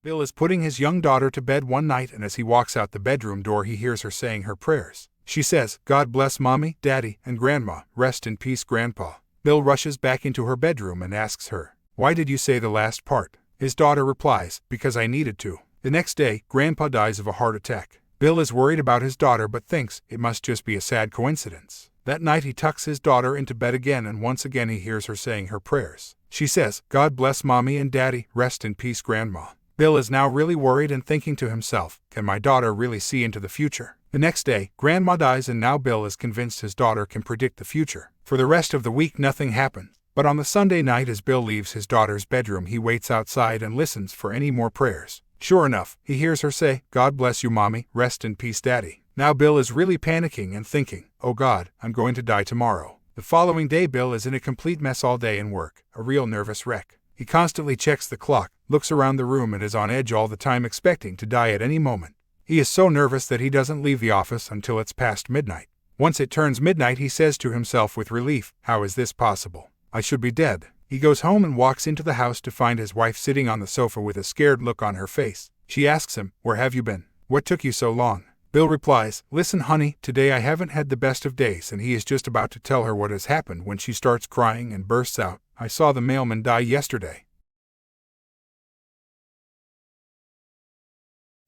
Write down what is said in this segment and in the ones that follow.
Bill is putting his young daughter to bed one night, and as he walks out the bedroom door he hears her saying her prayers. She says, "God bless Mommy, Daddy, and Grandma. Rest in peace, Grandpa." Bill rushes back into her bedroom and asks her, "Why did you say the last part?" His daughter replies, "Because I needed to." The next day, Grandpa dies of a heart attack. Bill is worried about his daughter but thinks it must just be a sad coincidence. That night he tucks his daughter into bed again, and once again he hears her saying her prayers. She says, "God bless Mommy and Daddy. Rest in peace, Grandma." Bill is now really worried and thinking to himself, can my daughter really see into the future? The next day, Grandma dies, and now Bill is convinced his daughter can predict the future. For the rest of the week nothing happens. But on the Sunday night, as Bill leaves his daughter's bedroom, he waits outside and listens for any more prayers. Sure enough, he hears her say, "God bless you, Mommy. Rest in peace, Daddy." Now Bill is really panicking and thinking, "Oh God, I'm going to die tomorrow." The following day Bill is in a complete mess all day in work, a real nervous wreck. He constantly checks the clock, looks around the room, and is on edge all the time, expecting to die at any moment. He is so nervous that he doesn't leave the office until it's past midnight. Once it turns midnight, he says to himself with relief, "How is this possible? I should be dead." He goes home and walks into the house to find his wife sitting on the sofa with a scared look on her face. She asks him, "Where have you been? What took you so long?" Bill replies, "Listen, honey, today I haven't had the best of days," and he is just about to tell her what has happened when she starts crying and bursts out, "I saw the mailman die yesterday."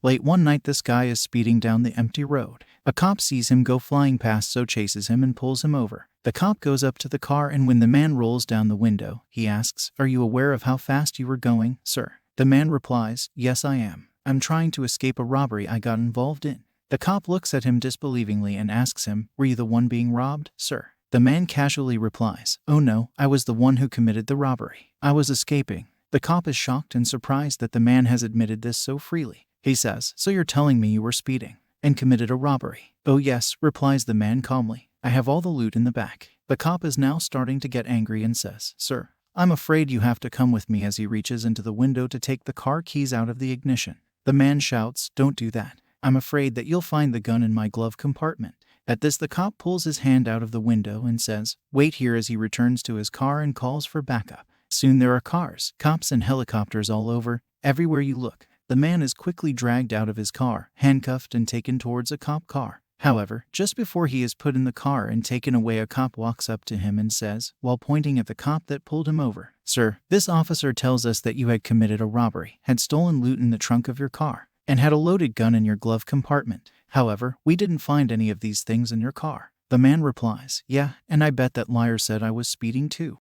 Late one night, this guy is speeding down the empty road. A cop sees him go flying past, so chases him and pulls him over. The cop goes up to the car, and when the man rolls down the window, he asks, "Are you aware of how fast you were going, sir?" The man replies, "Yes, I am. I'm trying to escape a robbery I got involved in." The cop looks at him disbelievingly and asks him, "Were you the one being robbed, sir?" The man casually replies, "Oh no, I was the one who committed the robbery. I was escaping." The cop is shocked and surprised that the man has admitted this so freely. He says, "So you're telling me you were speeding and committed a robbery?" "Oh yes," replies the man calmly. "I have all the loot in the back." The cop is now starting to get angry and says, "Sir, I'm afraid you have to come with me," as he reaches into the window to take the car keys out of the ignition. The man shouts, "Don't do that. I'm afraid that you'll find the gun in my glove compartment." At this, the cop pulls his hand out of the window and says, "Wait here," as he returns to his car and calls for backup. Soon there are cars, cops, and helicopters all over, everywhere you look. The man is quickly dragged out of his car, handcuffed, and taken towards a cop car. However, just before he is put in the car and taken away, a cop walks up to him and says, while pointing at the cop that pulled him over, "Sir, this officer tells us that you had committed a robbery, had stolen loot in the trunk of your car, and had a loaded gun in your glove compartment. However, we didn't find any of these things in your car." The man replies, "Yeah, and I bet that liar said I was speeding too."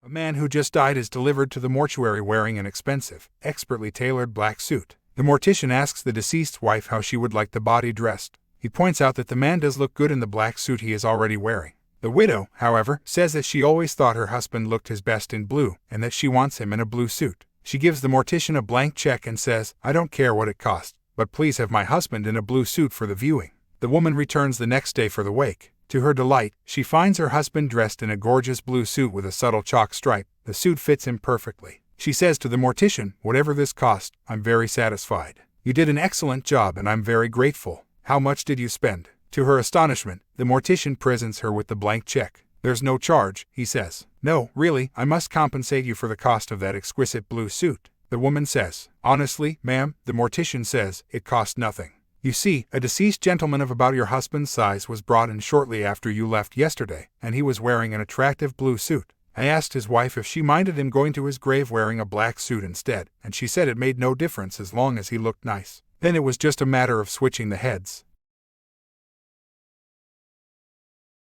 A man who just died is delivered to the mortuary wearing an expensive, expertly tailored black suit. The mortician asks the deceased's wife how she would like the body dressed. He points out that the man does look good in the black suit he is already wearing. The widow, however, says that she always thought her husband looked his best in blue, and that she wants him in a blue suit. She gives the mortician a blank check and says, "I don't care what it costs, but please have my husband in a blue suit for the viewing." The woman returns the next day for the wake. To her delight, she finds her husband dressed in a gorgeous blue suit with a subtle chalk stripe. The suit fits him perfectly. She says to the mortician, "Whatever this cost, I'm very satisfied. You did an excellent job and I'm very grateful. How much did you spend?" To her astonishment, the mortician presents her with the blank check. "There's no charge," he says. "No, really, I must compensate you for the cost of that exquisite blue suit." The woman says, "Honestly, ma'am," the mortician says, "it cost nothing. You see, a deceased gentleman of about your husband's size was brought in shortly after you left yesterday, and he was wearing an attractive blue suit. I asked his wife if she minded him going to his grave wearing a black suit instead, and she said it made no difference as long as he looked nice. Then it was just a matter of switching the heads."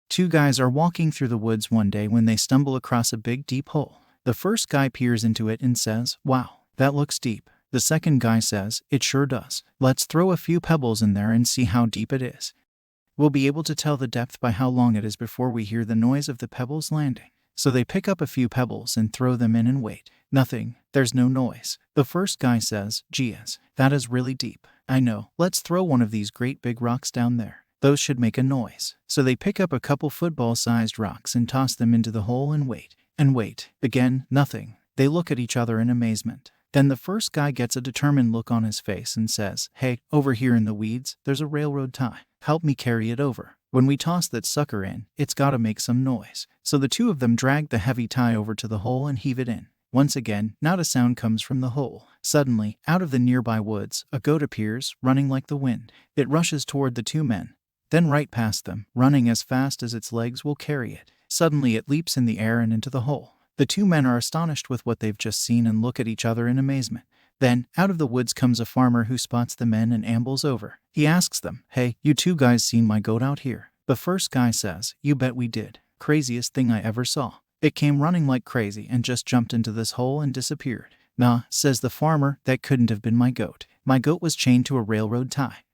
Two guys are walking through the woods one day when they stumble across a big, deep hole. The first guy peers into it and says, "Wow, that looks deep." The second guy says, "It sure does. Let's throw a few pebbles in there and see how deep it is. We'll be able to tell the depth by how long it is before we hear the noise of the pebbles landing." So they pick up a few pebbles and throw them in and wait. Nothing. There's no noise. The first guy says, "Geez, that is really deep. I know. Let's throw one of these great big rocks down there. Those should make a noise." So they pick up a couple football-sized rocks and toss them into the hole and wait. And wait. Again, nothing. They look at each other in amazement. Then the first guy gets a determined look on his face and says, "Hey, over here in the weeds, there's a railroad tie. Help me carry it over. When we toss that sucker in, it's gotta make some noise." So the two of them drag the heavy tie over to the hole and heave it in. Once again, not a sound comes from the hole. Suddenly, out of the nearby woods, a goat appears, running like the wind. It rushes toward the two men, then right past them, running as fast as its legs will carry it. Suddenly it leaps in the air and into the hole. The two men are astonished with what they've just seen and look at each other in amazement. Then, out of the woods comes a farmer who spots the men and ambles over. He asks them, "Hey, you two guys seen my goat out here?" The first guy says, "You bet we did. Craziest thing I ever saw. It came running like crazy and just jumped into this hole and disappeared." "Nah," says the farmer, "that couldn't have been my goat. My goat was chained to a railroad tie."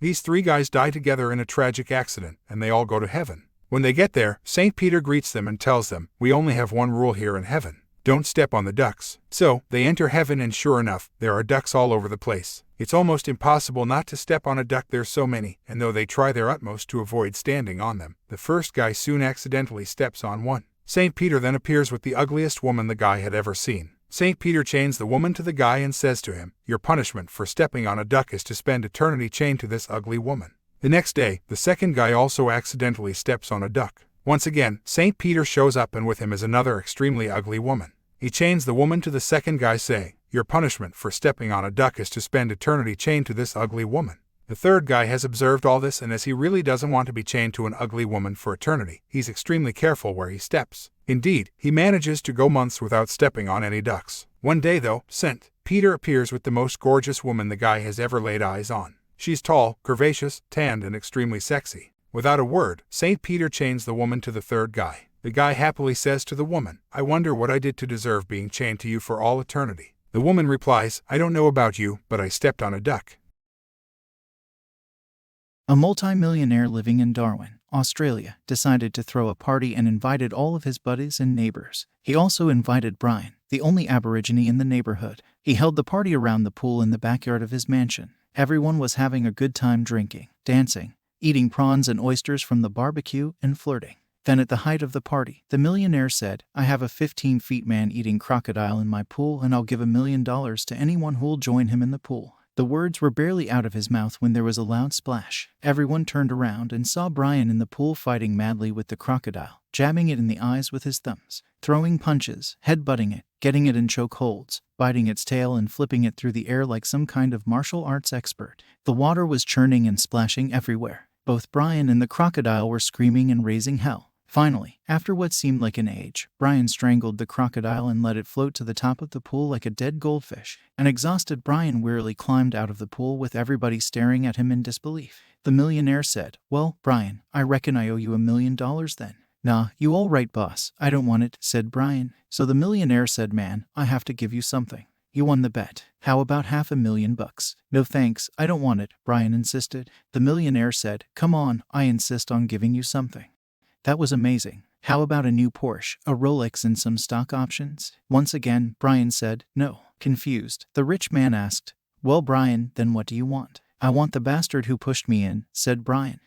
These three guys die together in a tragic accident, and they all go to heaven. When they get there, St. Peter greets them and tells them, "We only have one rule here in heaven. Don't step on the ducks." So, they enter heaven and sure enough, there are ducks all over the place. It's almost impossible not to step on a duck, there's so many, and though they try their utmost to avoid standing on them, the first guy soon accidentally steps on one. St. Peter then appears with the ugliest woman the guy had ever seen. St. Peter chains the woman to the guy and says to him, "Your punishment for stepping on a duck is to spend eternity chained to this ugly woman." The next day, the second guy also accidentally steps on a duck. Once again, St. Peter shows up and with him is another extremely ugly woman. He chains the woman to the second guy saying, "Your punishment for stepping on a duck is to spend eternity chained to this ugly woman." The third guy has observed all this, and as he really doesn't want to be chained to an ugly woman for eternity, he's extremely careful where he steps. Indeed, he manages to go months without stepping on any ducks. One day though, St. Peter appears with the most gorgeous woman the guy has ever laid eyes on. She's tall, curvaceous, tanned, and extremely sexy. Without a word, St. Peter chains the woman to the third guy. The guy happily says to the woman, "I wonder what I did to deserve being chained to you for all eternity." The woman replies, "I don't know about you, but I stepped on a duck." A multi-millionaire living in Darwin, Australia, decided to throw a party and invited all of his buddies and neighbors. He also invited Brian, the only Aborigine in the neighborhood. He held the party around the pool in the backyard of his mansion. Everyone was having a good time drinking, dancing, eating prawns and oysters from the barbecue, and flirting. Then at the height of the party, the millionaire said, "I have a 15-feet man-eating crocodile in my pool and I'll give $1 million to anyone who'll join him in the pool." The words were barely out of his mouth when there was a loud splash. Everyone turned around and saw Brian in the pool fighting madly with the crocodile, jabbing it in the eyes with his thumbs, throwing punches, headbutting it, getting it in choke holds, biting its tail and flipping it through the air like some kind of martial arts expert. The water was churning and splashing everywhere. Both Brian and the crocodile were screaming and raising hell. Finally, after what seemed like an age, Brian strangled the crocodile and let it float to the top of the pool like a dead goldfish. An exhausted Brian wearily climbed out of the pool with everybody staring at him in disbelief. The millionaire said, "Well, Brian, I reckon I owe you $1 million then." "Nah, you all right, boss. I don't want it," said Brian. So the millionaire said, "Man, I have to give you something. You won the bet. How about $500,000? "No thanks, I don't want it," Brian insisted. The millionaire said, "Come on, I insist on giving you something." "That was amazing. How about a new Porsche, a Rolex, and some stock options?" Once again, Brian said, "No." Confused, the rich man asked, "Well, Brian, then what do you want?" "I want the bastard who pushed me in," said Brian.